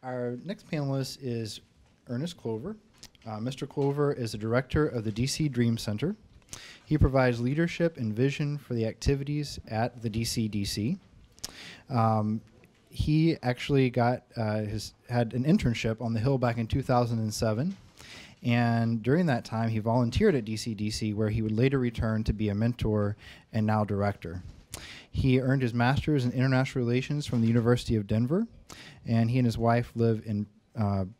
Our next panelist is Ernest Clover. Mr. Clover is the director of the DC Dream Center. He provides leadership and vision for the activities at the DCDC. He actually had an internship on the Hill back in 2007. And during that time, he volunteered at DCDC, where he would later return to be a mentor and now director. He earned his master's in international relations from the University of Denver, and he and his wife live in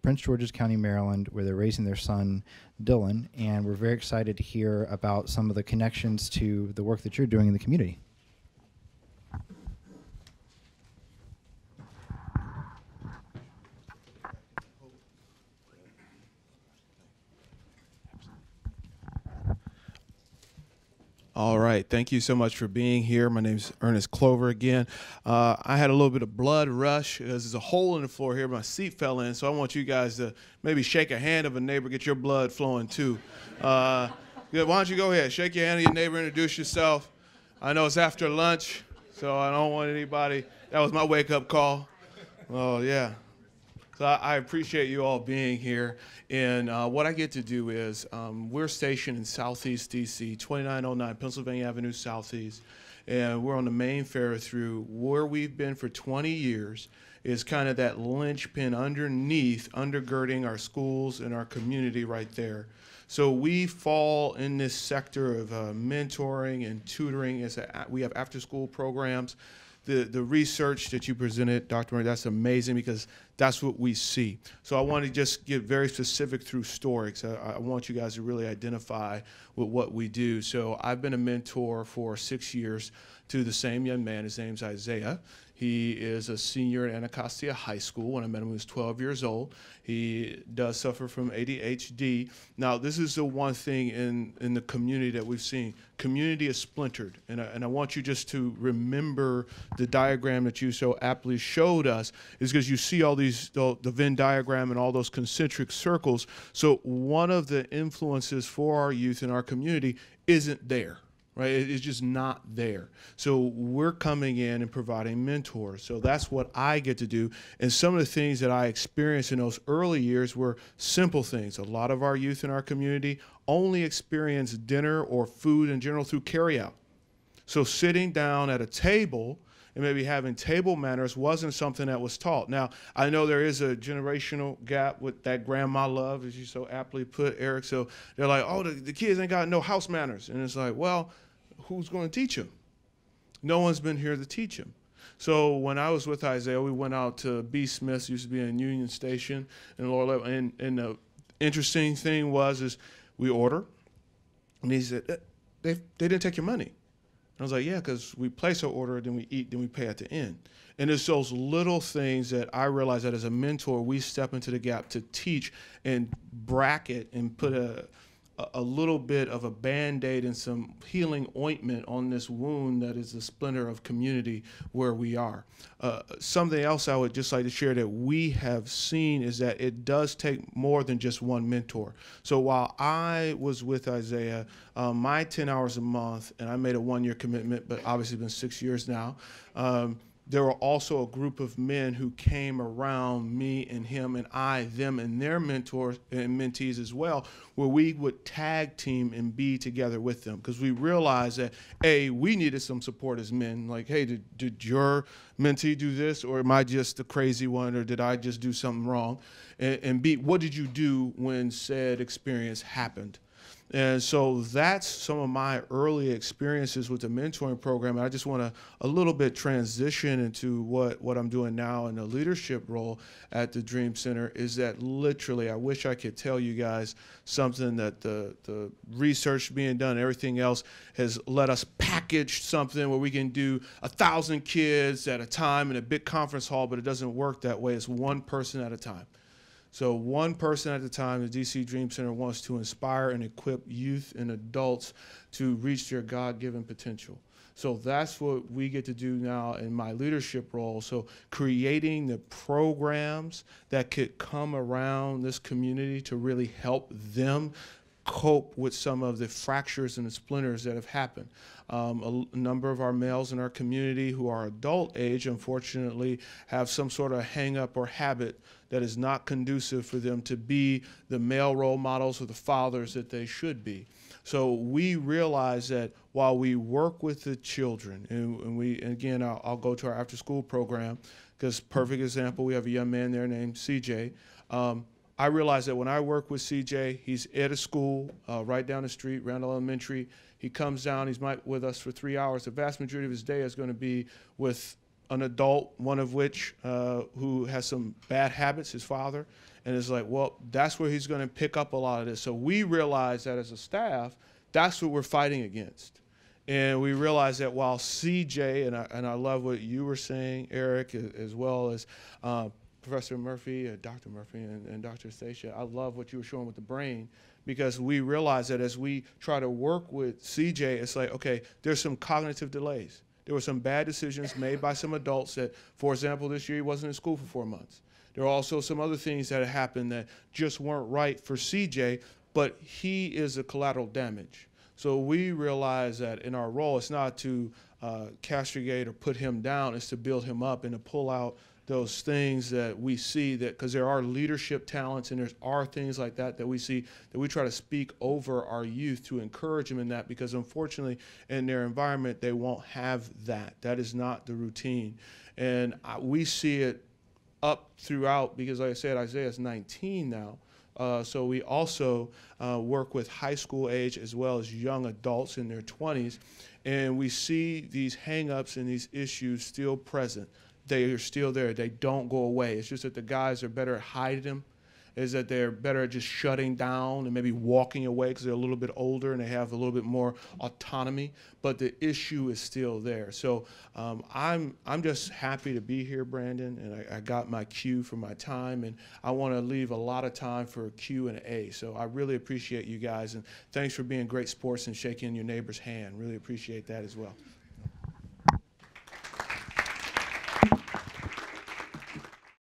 Prince George's County, Maryland, where they're raising their son, Dylan, and we're very excited to hear about some of the connections to the work that you're doing in the community. All right. Thank you so much for being here. My name is Ernest Clover again. I had a little bit of blood rush. There's a hole in the floor here. My seat fell in, so I want you guys to maybe shake a hand of a neighbor, get your blood flowing too. Why don't you go ahead, shake your hand of your neighbor, introduce yourself. I know it's after lunch, so I don't want anybody. That was my wake-up call. Oh, yeah. So I appreciate you all being here. And what I get to do is we're stationed in Southeast DC, 2909 Pennsylvania Avenue Southeast. And we're on the main ferry through. Where we've been for 20 years is kind of that linchpin undergirding our schools and our community right there. So we fall in this sector of mentoring and tutoring. We have after-school programs. The research that you presented, Dr. Murray, that's amazing because that's what we see. So I want to just get very specific through stories. I want you guys to really identify with what we do. So I've been a mentor for 6 years to the same young man. His name's Isaiah. He is a senior at Anacostia High School. When I met him, he was 12 years old. He does suffer from ADHD. Now, this is the one thing in the community that we've seen. Community is splintered. And I want you just to remember the diagram that you so aptly showed us, is because you see all these, the Venn diagram and all those concentric circles. So one of the influences for our youth in our community isn't there. Right? It's just not there. So we're coming in and providing mentors. So that's what I get to do. And some of the things that I experienced in those early years were simple things. A lot of our youth in our community only experience dinner or food in general through carryout. So sitting down at a table and maybe having table manners wasn't something that was taught. Now, I know there is a generational gap with that grandma love, as you so aptly put, Eric. So they're like, oh, the kids ain't got no house manners. And it's like, well, who's going to teach them? No one's been here to teach them. So when I was with Isaiah, we went out to B. Smith's, used to be in Union Station in Lower Level. And the interesting thing is we order, and he said, they didn't take your money. I was like, yeah, because we place our order, then we eat, then we pay at the end. And it's those little things that I realize that as a mentor, we step into the gap to teach and bracket and put a little bit of a Band-Aid and some healing ointment on this wound that is the splinter of community where we are. Something else I would just like to share that we have seen is that it does take more than just one mentor. So while I was with Isaiah, my 10 hours a month, and I made a 1-year commitment, but obviously it's been 6 years now, there were also a group of men who came around me and him and them and their mentors and mentees as well, where we would tag team and be together with them. Because we realized that, A, we needed some support as men. Like, hey, did your mentee do this? Or am I just the crazy one? Or did I just do something wrong? And B, what did you do when said experience happened? And so that's some of my early experiences with the mentoring program. And I just want to a little bit transition into what I'm doing now in the leadership role at the Dream Center, is that literally I wish I could tell you guys something that the research being done and everything else has let us package something where we can do 1,000 kids at a time in a big conference hall, but it doesn't work that way. It's one person at a time. So one person at a time, the DC Dream Center wants to inspire and equip youth and adults to reach their God-given potential. So that's what we get to do now in my leadership role. So creating the programs that could come around this community to really help them cope with some of the fractures and the splinters that have happened. A number of our males in our community who are adult age, unfortunately, have some sort of hang-up or habit that is not conducive for them to be the male role models or the fathers that they should be. So we realize that while we work with the children, and again, I'll go to our after-school program, because perfect example, we have a young man there named CJ. I realize that when I work with CJ, he's at a school right down the street, Randall Elementary. He comes down, he's with us for 3 hours. The vast majority of his day is going to be with an adult, one of which who has some bad habits, his father. And it's like, well, that's where he's going to pick up a lot of this. So we realize that as a staff, that's what we're fighting against. And we realize that while CJ, and I love what you were saying, Eric, as well as Professor Murphy, Dr. Murphy, and Dr. Stacia, I love what you were showing with the brain, because we realize that as we try to work with CJ, it's like, okay, there's some cognitive delays. There were some bad decisions made by some adults that, for example, this year he wasn't in school for 4 months. There are also some other things that happened that just weren't right for CJ, but he is a collateral damage. So we realize that in our role, it's not to castigate or put him down, it's to build him up and to pull out those things that we see, that because there are leadership talents and there are things like that that we see, that we try to speak over our youth to encourage them in that, because unfortunately in their environment they won't have that. That is not the routine. And we see it up throughout, because like I said, Isaiah's 19 now. So we also work with high school age as well as young adults in their 20s, and we see these hang-ups and these issues still present. They are still there. They don't go away. It's just that the guys are better at hiding them, is that they're better at just shutting down and maybe walking away because they're a little bit older and they have a little bit more autonomy, but the issue is still there. So I'm just happy to be here, Brandon, and I got my cue for my time, and I want to leave a lot of time for Q&A. So I really appreciate you guys, and thanks for being great sports and shaking your neighbor's hand. Really appreciate that as well.